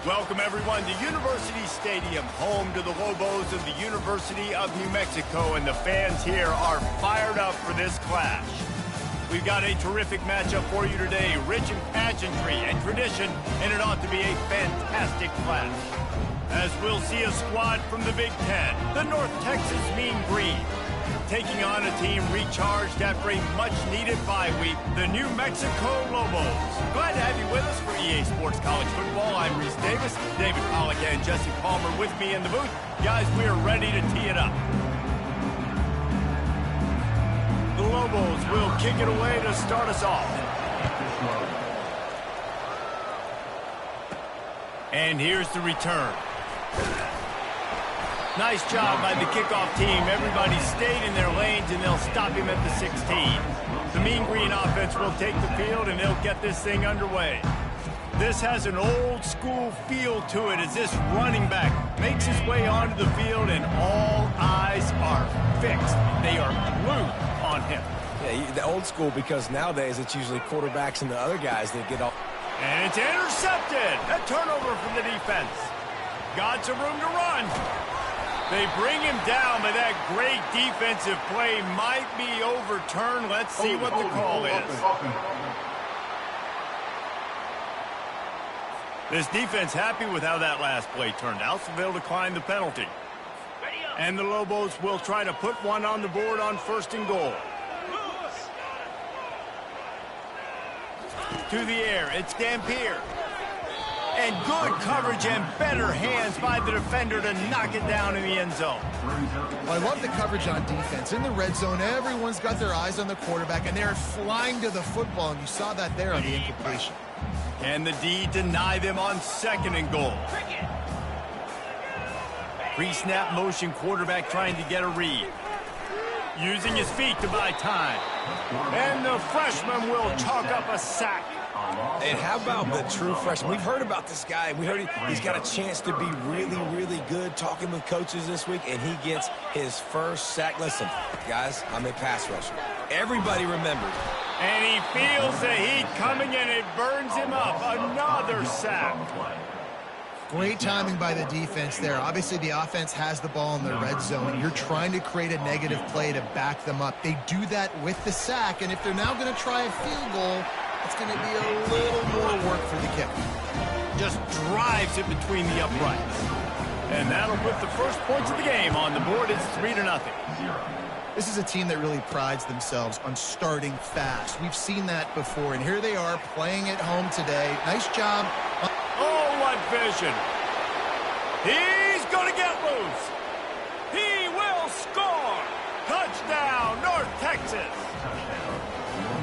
Welcome, everyone, to University Stadium, home to the Lobos of the University of New Mexico, and the fans here are fired up for this clash. We've got a terrific matchup for you today, rich in pageantry and tradition, and it ought to be a fantastic clash. As we'll see a squad from the Big Ten, the North Texas Mean Green, taking on a team recharged after a much-needed bye week, the New Mexico Lobos. Glad to have you with us for EA Sports College Football. I'm Reese Davis, David Pollack and Jesse Palmer with me in the booth. Guys, we are ready to tee it up. The Lobos will kick it away to start us off. And here's the return. Nice job by the kickoff team. Everybody stayed in their lanes, and they'll stop him at the 16. The Mean Green offense will take the field, and they'll get this thing underway. This has an old-school feel to it as this running back makes his way onto the field, and all eyes are fixed. They are glued on him. Yeah, the old school, because nowadays it's usually quarterbacks and the other guys that get off. And it's intercepted. A turnover from the defense. Got some room to run. They bring him down, but that great defensive play might be overturned. Let's see what the call is. This defense happy with how that last play turned out, so they'll decline the penalty. And the Lobos will try to put one on the board on 1st and goal. To the air, it's Dampier. And good coverage and better hands by the defender to knock it down in the end zone. Well, I love the coverage on defense. In the red zone, everyone's got their eyes on the quarterback, and they're flying to the football, and you saw that there on the incompletion. And the D deny them on 2nd and goal. Pre-snap motion, quarterback trying to get a read. Using his feet to buy time. And the freshman will chalk up a sack. And how about the true freshman? We've heard about this guy. We heard he's got a chance to be really, really good. Talking with coaches this week, and he gets his first sack. Listen, guys, I'm a pass rusher. Everybody remembers. And he feels the heat coming, and it burns him up. Another sack. Great timing by the defense there. Obviously, the offense has the ball in the red zone. You're trying to create a negative play to back them up. They do that with the sack, and if they're now going to try a field goal, it's going to be a little more work for the kicker. Just drives it between the uprights. And that'll put the first points of the game on the board. It's 3-0. This is a team that really prides themselves on starting fast. We've seen that before, and here they are playing at home today. Nice job. Oh, what vision. He's going to get loose. He will score. Touchdown, North Texas.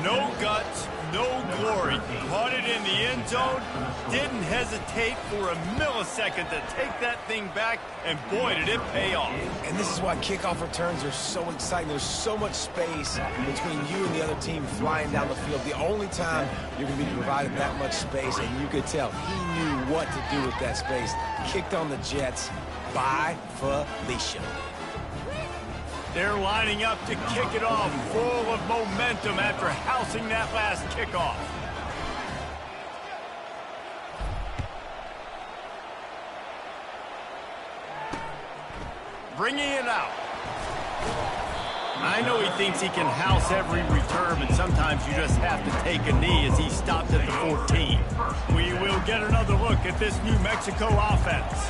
No guts, no glory. Caught it in the end zone. Didn't hesitate for a millisecond to take that thing back, and boy, did it pay off. And this is why kickoff returns are so exciting. There's so much space between you and the other team flying down the field. The only time you're going to be provided that much space, and you could tell he knew what to do with that space. Kicked on the Jets by Felicia. They're lining up to kick it off, full of momentum after housing that last kickoff. Bringing it out. I know he thinks he can house every return, but sometimes you just have to take a knee as he stopped at the 14. We will get another look at this New Mexico offense.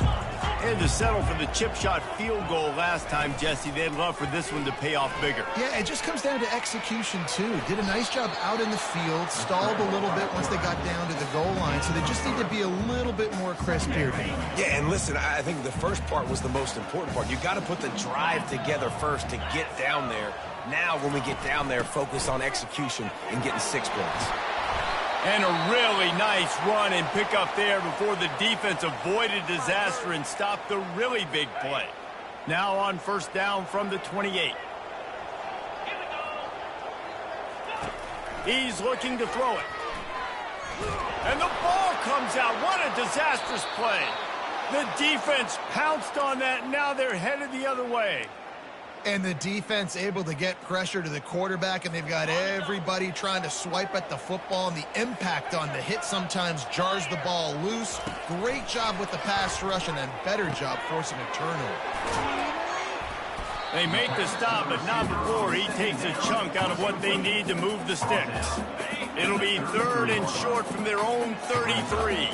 Had to settle for the chip shot field goal last time, Jesse. They'd love for this one to pay off bigger. Yeah, it just comes down to execution, too. Did a nice job out in the field, stalled a little bit once they got down to the goal line, so they just need to be a little bit more crisp here. Yeah, and listen, I think the first part was the most important part. You got to put the drive together first to get down there. Now, when we get down there, focus on execution and getting 6 points. And a really nice run and pick up there before the defense avoided disaster and stopped the really big play. Now on 1st down from the 28. He's looking to throw it. And the ball comes out. What a disastrous play. The defense pounced on that. Now they're headed the other way. And the defense able to get pressure to the quarterback, and they've got everybody trying to swipe at the football, and the impact on the hit sometimes jars the ball loose. Great job with the pass rush, and a better job forcing a turnover. They make the stop, but not before he takes a chunk out of what they need to move the sticks. It'll be 3rd and short from their own 33.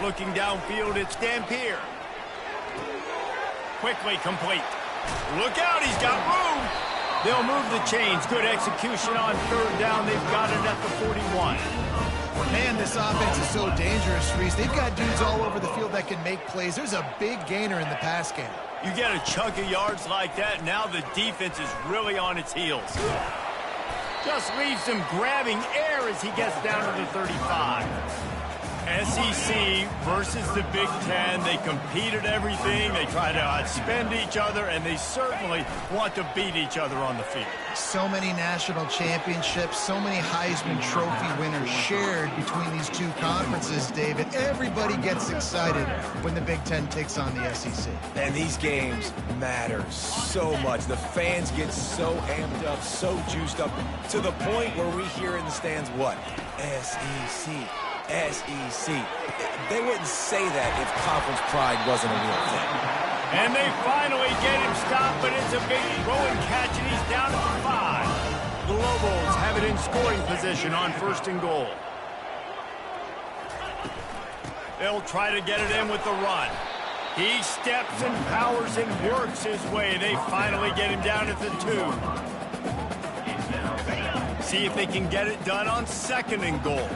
Looking downfield, it's Dampier. Quickly complete. Look out, he's got room. They'll move the chains. Good execution on 3rd down. They've got it at the 41. Man, this offense is so dangerous, Reese. They've got dudes all over the field that can make plays. There's a big gainer in the pass game. You get a chunk of yards like that, now the defense is really on its heels. Just leaves him grabbing air as he gets down to the 35. SEC versus the Big Ten. They compete at everything. They try to outspend each other, and they certainly want to beat each other on the field. So many national championships, so many Heisman Trophy winners shared between these two conferences, David. Everybody gets excited when the Big Ten takes on the SEC. And these games matter so much. The fans get so amped up, so juiced up, to the point where we hear in the stands what? SEC. SEC. They wouldn't say that if conference pride wasn't a real thing. And they finally get him stopped, but it's a big throw and catch, and he's down at the 5. The Lobos have it in scoring position on 1st and goal. They'll try to get it in with the run. He steps and powers and works his way. They finally get him down at the 2. See if they can get it done on 2nd and goal.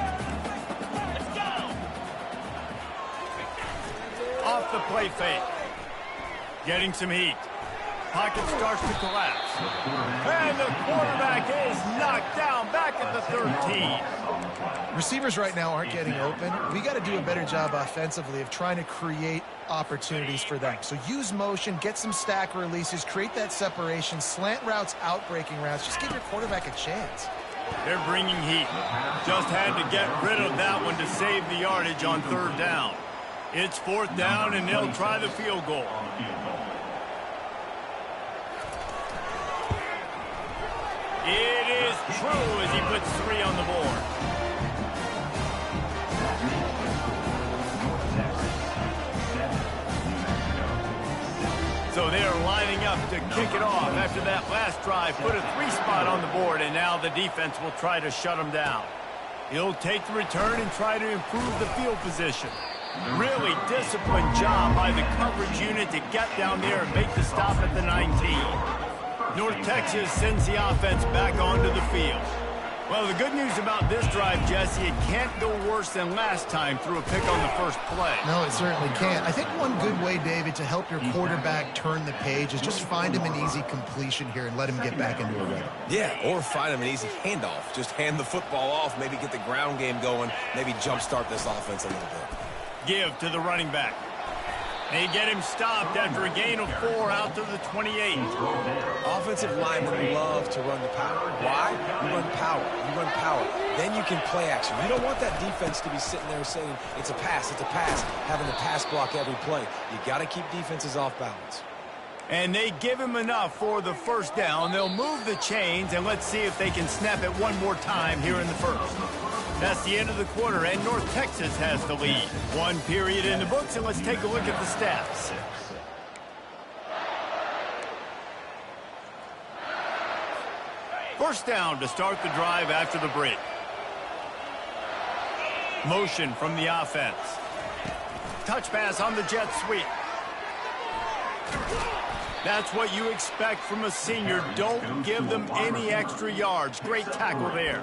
Off the play fake. Getting some heat. Pocket starts to collapse. And the quarterback is knocked down back at the 13. Receivers right now aren't getting open. We got to do a better job offensively of trying to create opportunities for them. So use motion, get some stack releases, create that separation, slant routes, out-breaking routes. Just give your quarterback a chance. They're bringing heat. Just had to get rid of that one to save the yardage on 3rd down. It's 4th down, and they'll try the field goal. It is true as he puts 3 on the board. So they are lining up to kick it off after that last drive. Put a 3 spot on the board, and now the defense will try to shut them down. He'll take the return and try to improve the field position. Really disciplined job by the coverage unit to get down there and make the stop at the 19. North Texas sends the offense back onto the field. Well, the good news about this drive, Jesse, it can't go worse than last time through a pick on the first play. No, it certainly can't. I think one good way, David, to help your quarterback turn the page is just find him an easy completion here and let him get back into a rhythm. Yeah, or find him an easy handoff. Just hand the football off, maybe get the ground game going, maybe jumpstart this offense a little bit. Give to the running back. They get him stopped after a gain of 4 out to the 28. Offensive linemen love to run the power. Why? You run power. You run power. Then you can play action. You don't want that defense to be sitting there saying, it's a pass, having to pass block every play. You got to keep defenses off balance. And they give him enough for the 1st down. They'll move the chains, and let's see if they can snap it one more time here in the 1st. That's the end of the quarter, and North Texas has the lead. 1 period in the books, and let's take a look at the stats. First down to start the drive after the break. Motion from the offense. Touch pass on the jet sweep. That's what you expect from a senior. Don't give them any extra yards. Great tackle there.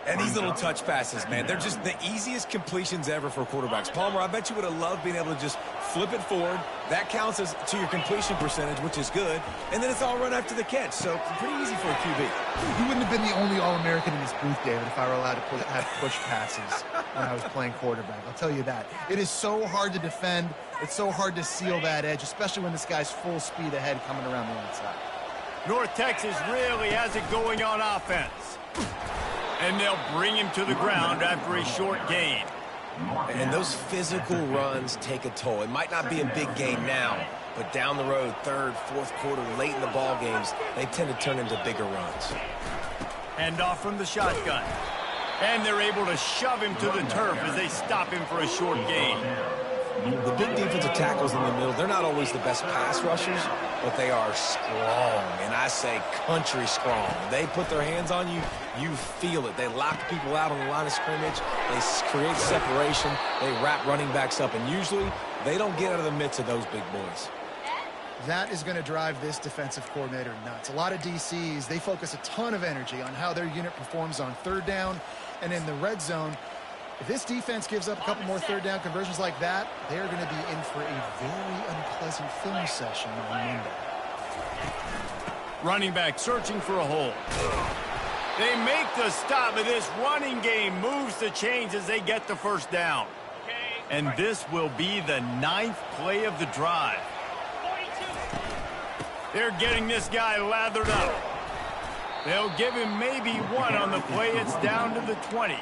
And these little touch passes, man, they're just the easiest completions ever for quarterbacks. Palmer, I bet you would have loved being able to just flip it forward. That counts as to your completion percentage, which is good. And then it's all run after the catch, so pretty easy for a QB. You wouldn't have been the only All-American in this booth, David, if I were allowed to have push passes when I was playing quarterback. I'll tell you that. It is so hard to defend. It's so hard to seal that edge, especially when this guy's full speed ahead coming around the outside. North Texas really has it going on offense. And they'll bring him to the ground after a short gain. And those physical runs take a toll. It might not be a big gain now, but down the road, third, fourth quarter, late in the ball games, they tend to turn into bigger runs. Hand off from the shotgun. And they're able to shove him to the turf as they stop him for a short gain. The big defensive tackles in the middle, they're not always the best pass rushers, but they are strong, and I say country strong. They put their hands on you, you feel it. They lock people out on the line of scrimmage. They create separation. They wrap running backs up, and usually they don't get out of the midst of those big boys. That is going to drive this defensive coordinator nuts. A lot of DCs, they focus a ton of energy on how their unit performs on third down and in the red zone. If this defense gives up a couple more third down conversions like that, they are going to be in for a very unpleasant film session on Monday. Running back searching for a hole. They make the stop, but this running game moves the chains as they get the first down. And this will be the 9th play of the drive. They're getting this guy lathered up. They'll give him maybe one on the play. It's down to the 20.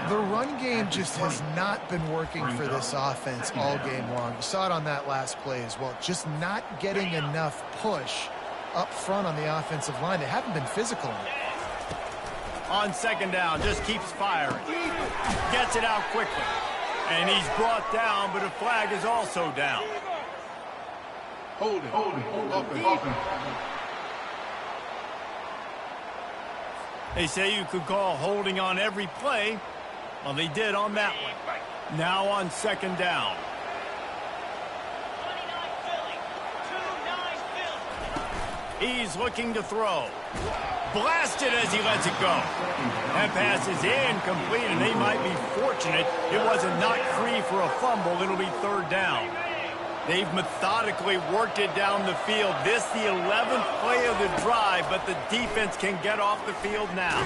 The run game just has not been working for this offense all game long. You saw it on that last play as well. Just not getting enough push up front on the offensive line. They haven't been physical enough. On second down, just keeps firing. Gets it out quickly. And he's brought down, but a flag is also down. Hold it. Open. They say you could call holding on every play. Well, they did on that one. Now on second down. He's looking to throw. Blasted as he lets it go. That pass is incomplete, and they might be fortunate it wasn't knocked free for a fumble. It'll be third down. They've methodically worked it down the field. This the 11th play of the drive, but the defense can get off the field now.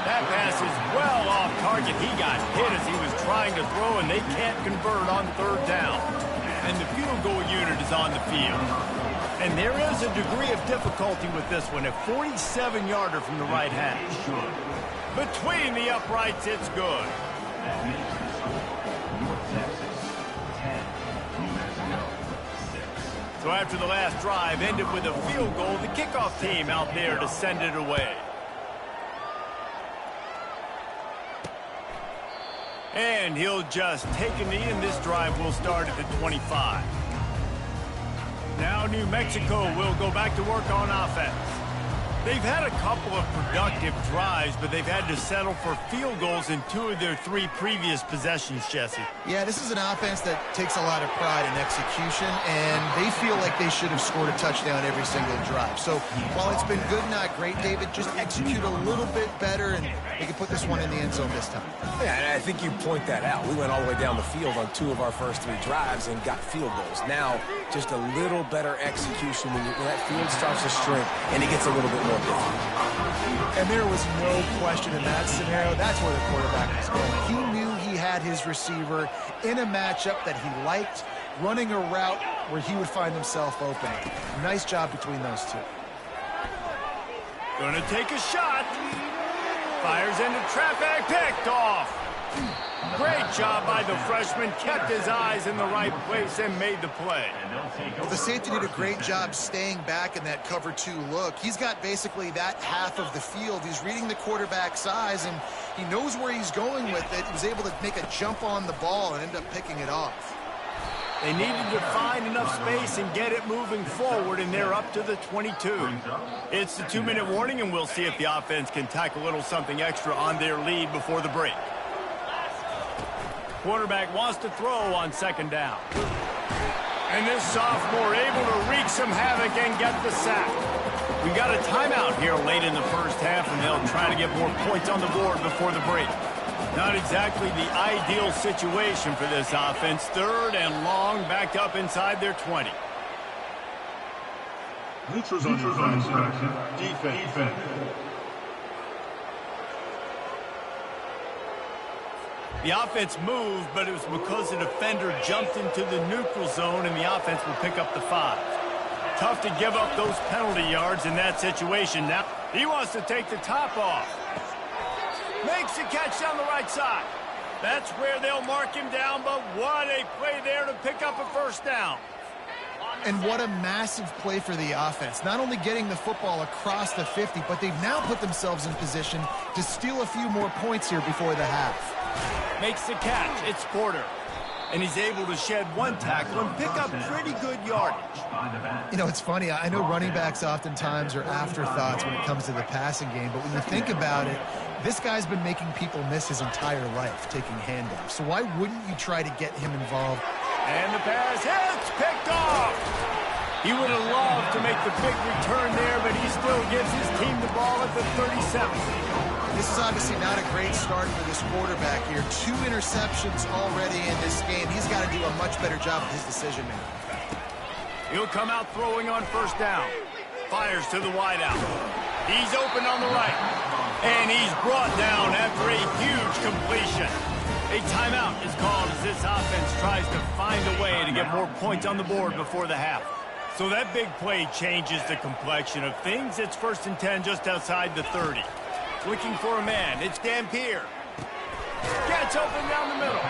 That pass is well off target. He got hit as he was trying to throw, and they can't convert on third down. And the field goal unit is on the field. And there is a degree of difficulty with this one, a 47-yarder from the right hash. Between the uprights, it's good. So after the last drive ended with a field goal, the kickoff team out there to send it away. And he'll just take a knee, and this drive will start at the 25. Now New Mexico will go back to work on offense. They've had a couple of productive drives, but they've had to settle for field goals in 2 of their 3 previous possessions, Jesse. Yeah, this is an offense that takes a lot of pride in execution, and they feel like they should have scored a touchdown every single drive. So while it's been good, not great, David, just execute a little bit better, and they can put this one in the end zone this time. Yeah, and I think you point that out. We went all the way down the field on 2 of our first 3 drives and got field goals. Now, just a little better execution when that field starts to shrink, and it gets a little bit more difficult. And there was no question in that scenario. That's where the quarterback was going. He knew he had his receiver in a matchup that he liked, running a route where he would find himself open. Nice job between those 2. Gonna take a shot. Fires into traffic, picked off. Great job by the freshman, kept his eyes in the right place and made the play. Well, the safety did a great job staying back in that cover 2 look. He's got basically that half of the field. He's reading the quarterback's eyes, and he knows where he's going with it. He was able to make a jump on the ball and end up picking it off. They needed to find enough space and get it moving forward, and they're up to the 22. It's the 2-minute warning, and we'll see if the offense can tack a little something extra on their lead before the break. Quarterback wants to throw on second down. And this sophomore able to wreak some havoc and get the sack. We got a timeout here late in the first half, and they'll try to get more points on the board before the break. Not exactly the ideal situation for this offense. 3rd and long, backed up inside their 20. Neutrals on your side. Defense. The offense moved, but it was because the defender jumped into the neutral zone, and the offense will pick up the 5. Tough to give up those penalty yards in that situation. Now he wants to take the top off. Makes the catch down the right side. That's where they'll mark him down, but what a play there to pick up a first down. And what a massive play for the offense. Not only getting the football across the 50, but they've now put themselves in position to steal a few more points here before the half. Makes the catch. It's Porter. And he's able to shed one tackle and pick up pretty good yardage. You know, it's funny. I know running backs oftentimes are afterthoughts when it comes to the passing game, but when you think about it, this guy's been making people miss his entire life taking handoffs. So why wouldn't you try to get him involved? And the pass hits, picked off. He would have loved to make the big return there, but he still gives his team the ball at the 37. This is obviously not a great start for this quarterback here. 2 interceptions already in this game. He's got to do a much better job of his decision-making. He'll come out throwing on first down. Fires to the wideout. He's open on the right. And he's brought down after a huge completion. A timeout is called as this offense tries to find a way to get more points on the board before the half. So that big play changes the complexion of things. It's 1st and 10 just outside the 30. Looking for a man. It's Dampier. Gets open down the middle.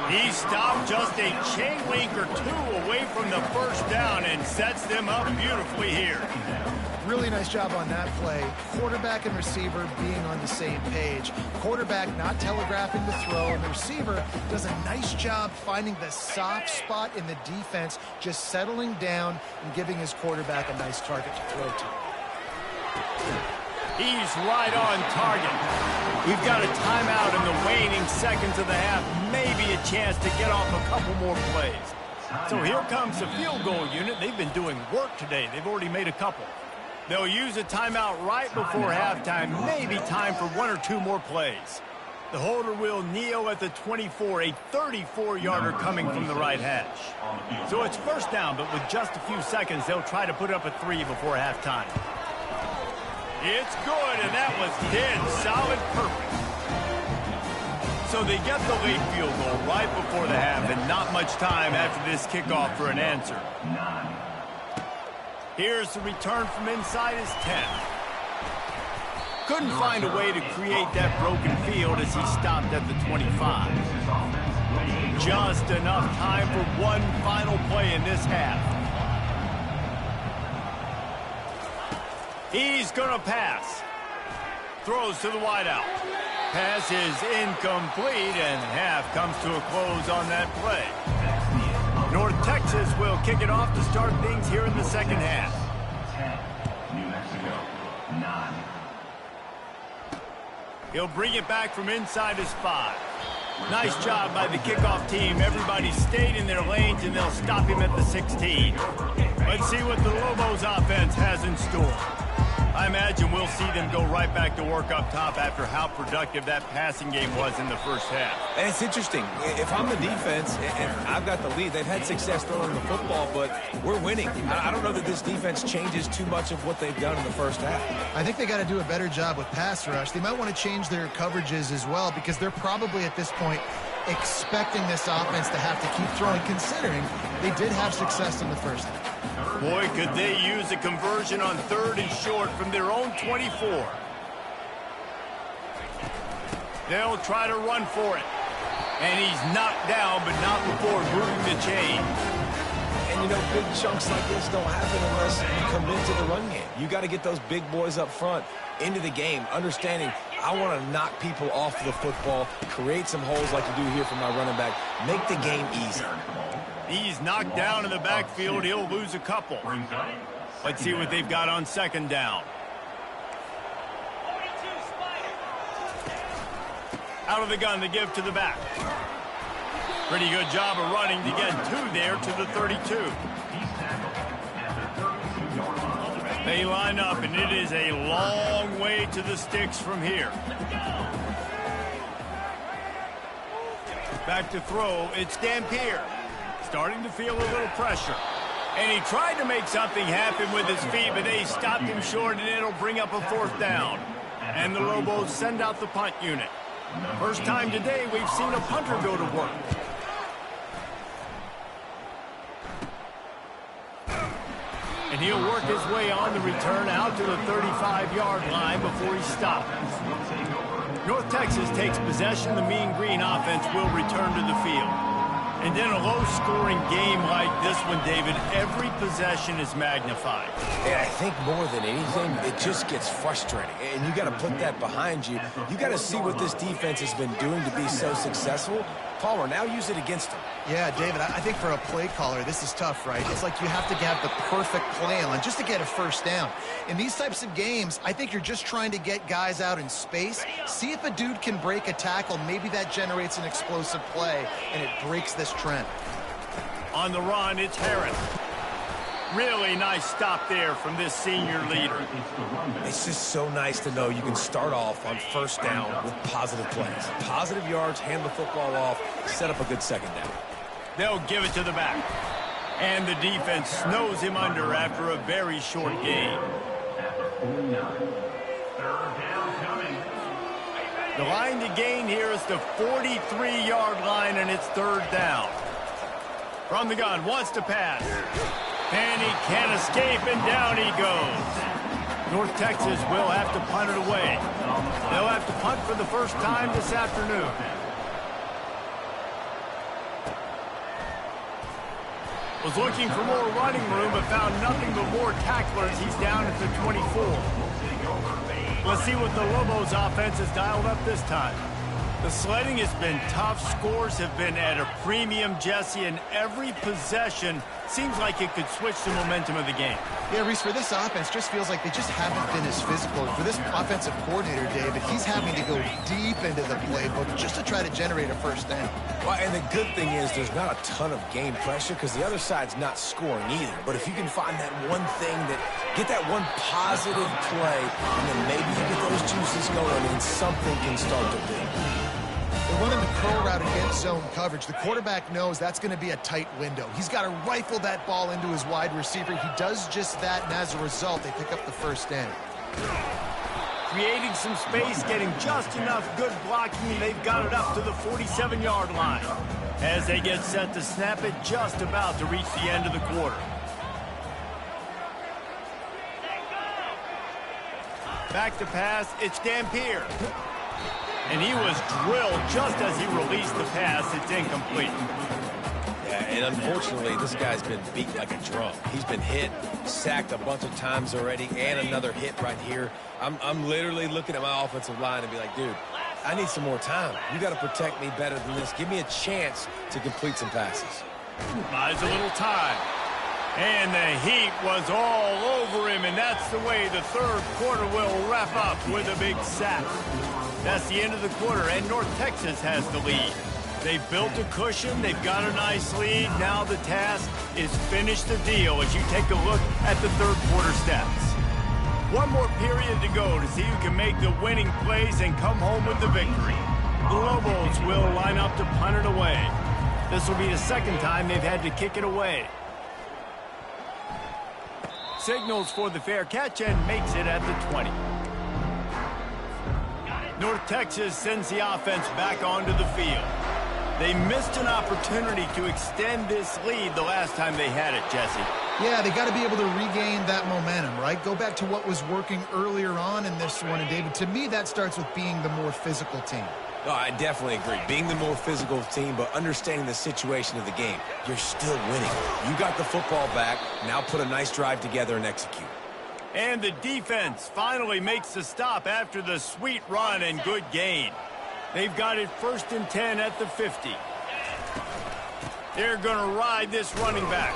He stopped just a chain link or 2 away from the first down and sets them up beautifully here. Really nice job on that play. Quarterback and receiver being on the same page. Quarterback not telegraphing the throw, and the receiver does a nice job finding the soft spot in the defense, just settling down and giving his quarterback a nice target to throw to. He's right on target. We've got a timeout in the waning seconds of the half. Maybe a chance to get off a couple more plays. So here comes the field goal unit. They've been doing work today. They've already made a couple. They'll use a timeout right before halftime. Maybe time for 1 or 2 more plays. The holder will kneel at the 24, a 34-yarder coming from the right hash. So it's first down, but with just a few seconds, they'll try to put up a 3 before halftime. It's good, and that was dead solid perfect. So they get the late field goal right before the half, and not much time after this kickoff for an answer. Here's the return from inside his 10. Couldn't find a way to create that broken field as he stopped at the 25. Just enough time for one final play in this half. He's going to pass. Throws to the wideout. Pass is incomplete, and half comes to a close on that play. North Texas will kick it off to start things here in the second half. 10, New Mexico, 9. He'll bring it back from inside his 5. Nice job by the kickoff team. Everybody stayed in their lanes, and they'll stop him at the 16. Let's see what the Lobos offense has in store. I imagine we'll see them go right back to work up top after how productive that passing game was in the first half. And it's interesting. If I'm the defense and I've got the lead, they've had success throwing the football, but we're winning. I don't know that this defense changes too much of what they've done in the first half. I think they got to do a better job with pass rush. They might want to change their coverages as well, because they're probably at this point expecting this offense to have to keep throwing, considering they did have success in the first half. Boy, could they use a conversion on 3rd and short from their own 24. They'll try to run for it. And he's knocked down, but not before moving the chain. And, you know, big chunks like this don't happen unless you commit to the run game. You got to get those big boys up front into the game, understanding I want to knock people off the football, create some holes like you do here from my running back, make the game easy. He's knocked down in the backfield. He'll lose a couple. Let's see what they've got on 2nd down. Out of the gun to give to the back. Pretty good job of running to get 2 there to the 32. They line up, and it is a long way to the sticks from here. Back to throw. It's Dampier. Starting to feel a little pressure. And he tried to make something happen with his feet, but they stopped him short, and it'll bring up a 4th down. And the Lobos send out the punt unit. First time today we've seen a punter go to work. And he'll work his way on the return out to the 35-yard line before he stops. North Texas takes possession. The Mean Green offense will return to the field. And in a low-scoring game like this one, David, every possession is magnified. And I think more than anything, it just gets frustrating. And you got to put that behind you. You got to see what this defense has been doing to be so successful. Palmer, now use it against them. Yeah, David, I think for a play caller, this is tough, right? It's like you have to have the perfect play on just to get a first down. In these types of games, I think you're just trying to get guys out in space, see if a dude can break a tackle. Maybe that generates an explosive play, and it breaks this trend. On the run, it's Harris. Really nice stop there from this senior leader. It's just so nice to know you can start off on first down with positive plays. Positive yards, hand the football off, set up a good second down. They'll give it to the back. And the defense snows him under after a very short gain. The line to gain here is the 43-yard line, and it's third down. From the gun, wants to pass. And he can't escape, and down he goes. North Texas will have to punt it away. They'll have to punt for the first time this afternoon. Was looking for more running room, but found nothing but more tacklers. He's down at the 24. Let's see what the Lobos offense has dialed up this time. The sledding has been tough. Scores have been at a premium, Jesse, and every possession seems like it could switch the momentum of the game. Yeah, Reese, for this offense, just feels like they just haven't been as physical. For this offensive coordinator, David, he's having to go deep into the playbook just to try to generate a first down. Well, and the good thing is there's not a ton of game pressure because the other side's not scoring either. But if you can find that one thing get that one positive play, and then maybe you get those juices going and something can start to build. They're running the curl route against zone coverage. The quarterback knows that's going to be a tight window. He's got to rifle that ball into his wide receiver. He does just that, and as a result, they pick up the first down. Creating some space, getting just enough good blocking. They've got it up to the 47-yard line. As they get set to snap it, just about to reach the end of the quarter. Back to pass, it's Dampier. And he was drilled just as he released the pass. It's incomplete. Yeah, and unfortunately, this guy's been beat like a drum. He's been hit, sacked a bunch of times already, and another hit right here. I'm literally looking at my offensive line and be like, dude, I need some more time. You got to protect me better than this. Give me a chance to complete some passes. Buys a little time. And the heat was all over him, and that's the way the third quarter will wrap up with a big sack. That's the end of the quarter, and North Texas has the lead. They've built a cushion. They've got a nice lead. Now the task is finish the deal as you take a look at the third quarter stats. One more period to go to see who can make the winning plays and come home with the victory. The Lobos will line up to punt it away. This will be the second time they've had to kick it away. Signals for the fair catch and makes it at the 20. North Texas sends the offense back onto the field. They missed an opportunity to extend this lead the last time they had it, Jesse. Yeah, they got to be able to regain that momentum, right? Go back to what was working earlier on in this one. And, David, to me, that starts with being the more physical team. No, I definitely agree. Being the more physical team, but understanding the situation of the game. You're still winning. You got the football back. Now put a nice drive together and execute. And the defense finally makes the stop after the sweet run and good gain. They've got it 1st and 10 at the 50. They're going to ride this running back.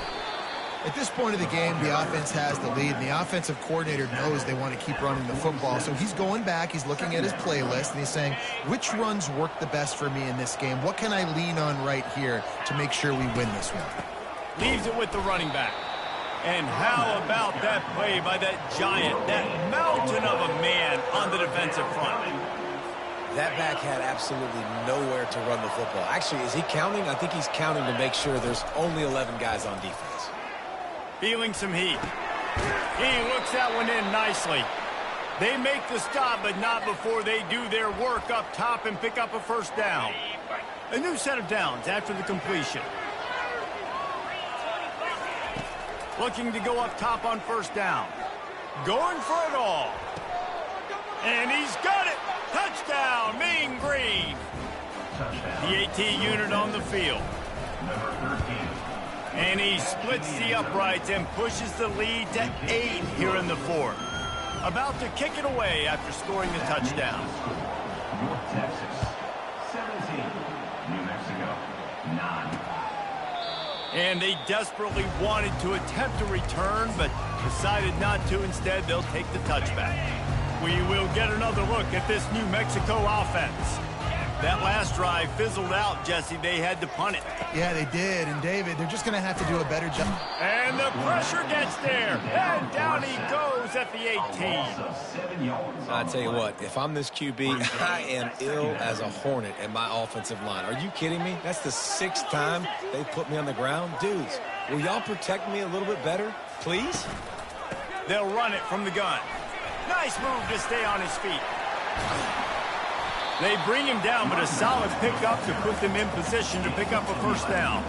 At this point of the game, the offense has the lead, and the offensive coordinator knows they want to keep running the football. So he's going back, he's looking at his playlist, and he's saying, which runs work the best for me in this game? What can I lean on right here to make sure we win this one? Leaves it with the running back. And how about that play by that giant, that mountain of a man on the defensive front? That back had absolutely nowhere to run the football. Actually, is he counting? I think he's counting to make sure there's only 11 guys on defense. Feeling some heat. He looks that one in nicely. They make the stop, but not before they do their work up top and pick up a first down. A new set of downs after the completion. Looking to go up top on first down. Going for it all. And he's got it. Touchdown, Mean Touchdown. The AT unit on the field. Number 13. And he splits the uprights and pushes the lead to 8 here in the fourth. About to kick it away after scoring the touchdown. North Texas, 17. New Mexico, 9. And they desperately wanted to attempt a return, but decided not to. Instead, they'll take the touchback. We will get another look at this New Mexico offense. That last drive fizzled out, Jesse. They had to punt it. Yeah, they did. And, David, they're just going to have to do a better job. And the pressure gets there. And down he goes at the 18. I tell you what, if I'm this QB, I am ill as a hornet at my offensive line. Are you kidding me? That's the 6th time they put me on the ground. Dudes, will y'all protect me a little bit better, please? They'll run it from the gun. Nice move to stay on his feet. They bring him down, but a solid pickup to put them in position to pick up a first down.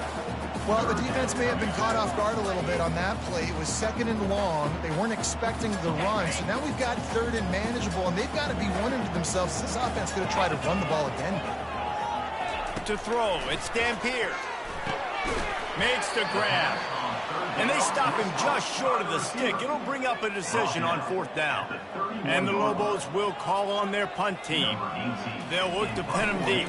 Well, the defense may have been caught off guard a little bit on that play. It was 2nd and long. They weren't expecting the run. So now we've got 3rd and manageable, and they've got to be wondering to themselves, is this offense going to try to run the ball again? To throw, it's Dampier. Makes the grab. And they stop him just short of the stick. It'll bring up a decision on 4th down. And the Lobos will call on their punt team. They'll look to pin him deep.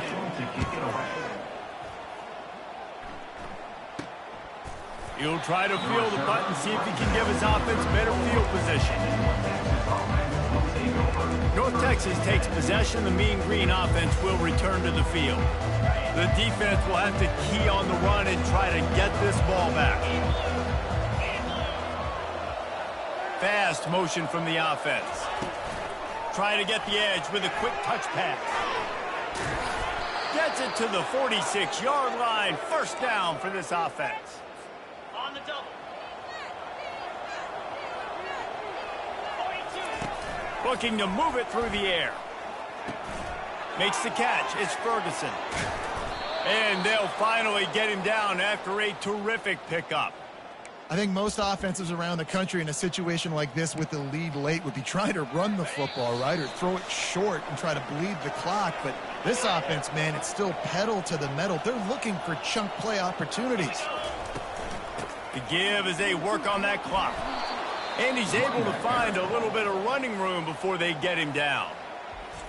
He'll try to field the punt and see if he can give his offense better field position. North Texas takes possession. The Mean Green offense will return to the field. The defense will have to key on the run and try to get this ball back. Fast motion from the offense. Trying to get the edge with a quick touch pass. Gets it to the 46-yard line. First down for this offense. On the double. 42. Looking to move it through the air. Makes the catch. It's Ferguson. And they'll finally get him down after a terrific pickup. I think most offenses around the country in a situation like this with the lead late would be trying to run the football, right, or throw it short and try to bleed the clock. But this offense, man, it's still pedal to the metal. They're looking for chunk play opportunities. The give as they work on that clock. And he's able to find a little bit of running room before they get him down.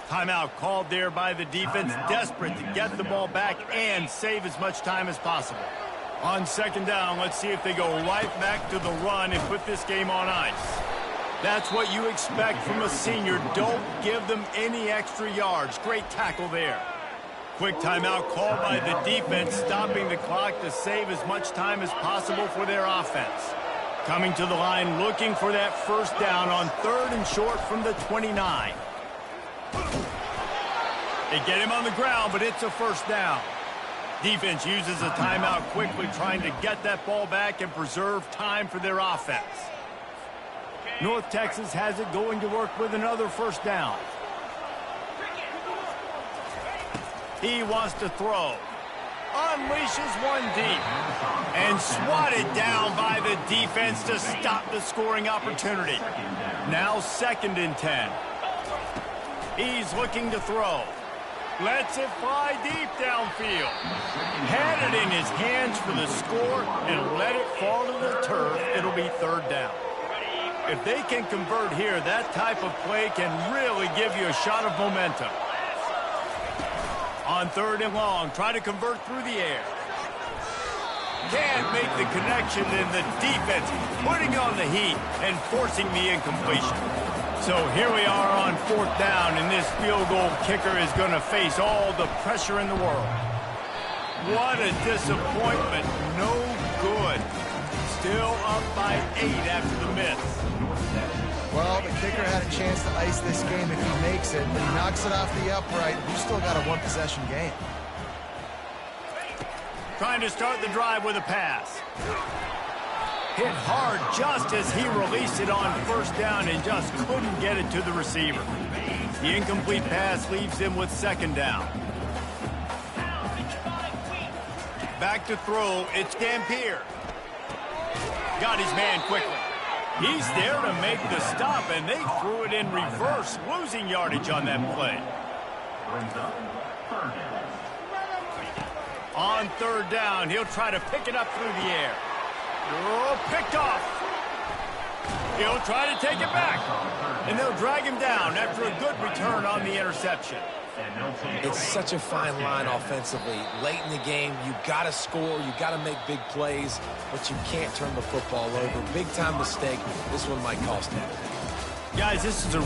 Timeout called there by the defense, desperate to get the ball back and save as much time as possible. On 2nd down, let's see if they go right back to the run and put this game on ice. That's what you expect from a senior. Don't give them any extra yards. Great tackle there. Quick timeout called by the defense, stopping the clock to save as much time as possible for their offense. Coming to the line, looking for that first down on 3rd and short from the 29. They get him on the ground, but it's a first down. Defense uses a timeout quickly, trying to get that ball back and preserve time for their offense. North Texas has it going to work with another first down. He wants to throw. Unleashes one deep. And swatted down by the defense to stop the scoring opportunity. Now 2nd and 10. He's looking to throw. Lets it fly deep downfield. Had it in his hands for the score and let it fall to the turf. It'll be 3rd down. If they can convert here, that type of play can really give you a shot of momentum. On 3rd and long, try to convert through the air. Can't make the connection, and the defense putting on the heat and forcing the incompletion. So here we are on 4th down, and this field goal kicker is going to face all the pressure in the world. What a disappointment. No good. Still up by 8 after the miss. Well, the kicker had a chance to ice this game if he makes it, but he knocks it off the upright. We've still got a one-possession game. Trying to start the drive with a pass. Hit hard just as he released it on 1st down and just couldn't get it to the receiver. The incomplete pass leaves him with 2nd down. Back to throw, it's Dampier. Got his man quickly. He's there to make the stop, and they threw it in reverse, losing yardage on that play. On third down, he'll try to pick it up through the air. Oh, picked off. He'll try to take it back. And they'll drag him down after a good return on the interception. It's such a fine line offensively. Late in the game, you got to score, you got to make big plays, but you can't turn the football over. Big time mistake. This one might cost him. Guys, this is a